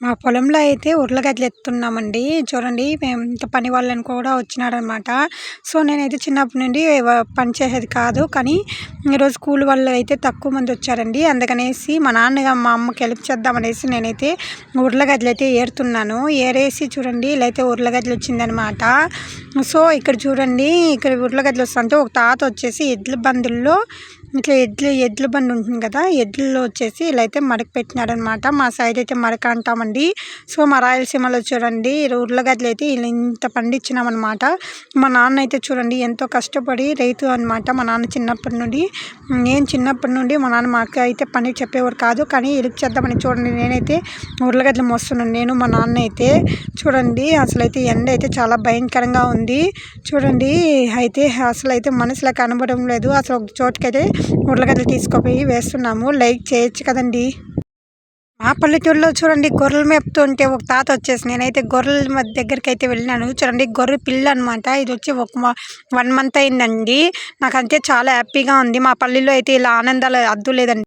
మా పొలంలో అయితే ఉర్లగడ్డలు ఎత్తుతున్నామండి. చూడండి మేము ఇంత పని వాళ్ళని కూడా వచ్చినారనమాట. సో, నేనైతే చిన్నప్పటి నుండి పని చేసేది కాదు. కానీ ఈరోజు స్కూల్ వాళ్ళు అయితే తక్కువ మంది వచ్చారండి. అందుకనేసి మా అమ్మకి హెల్ప్ చేద్దామనేసి నేనైతే ఉర్లగడ్డలు అయితే ఏరుతున్నాను. ఏరేసి చూడండి ఇలా అయితే ఉర్లగడ్డలు వచ్చిందనమాట. సో, ఇక్కడ చూడండి ఇక్కడ ఉర్లగడ్డలు వస్తుంటే ఒక తాత వచ్చేసి ఎడ్ల బండుల్లో ఇట్లా ఎడ్ల బండి ఉంటుంది కదా, ఎడ్లలో వచ్చేసి ఇలా అయితే మడక పెట్టినాడనమాట. మా సైడ్ అయితే మడక అంటామండి. సో, మా రాయలసీమలో చూడండి ఉర్లగడ్డలు అయితే ఇలా ఇంత పండించినామన్నమాట. మా నాన్న అయితే చూడండి ఎంతో కష్టపడి రైతు అనమాట. మా నాన్న చిన్నప్పటి నుండి నేను చిన్నప్పటి నుండి మా నాన్న మాకు అయితే పని చెప్పేవారు కాదు. కానీ హెల్ప్ చేద్దామని చూడండి నేనైతే ఉర్లగడ్డలు మోస్తున్నాను. నేను మా నాన్న అయితే చూడండి అసలు అయితే ఎండ అయితే చాలా భయంకరంగా ఉంది. చూడండి అయితే అసలు అయితే మనసులో కనబడడం లేదు. అసలు ఒక చోటుకైతే ఉర్లగడ్డలు తీసుకుపోయి వేస్తున్నాము. లైక్ చేయొచ్చు కదండి. మా పల్లెటూరులో చూడండి గొర్రెలు మేపుతుంటే ఒక తాత వచ్చేసి నేనైతే గొర్రెల దగ్గరికి అయితే వెళ్ళినాను. చూడండి గొర్రె పిల్ల అనమాట. ఇది వచ్చి 1 మంత్ అయిందండి. నాకంతే చాలా హ్యాపీగా ఉంది. మా పల్లెల్లో అయితే ఇలా ఆనందాలు అద్దు లేదండి.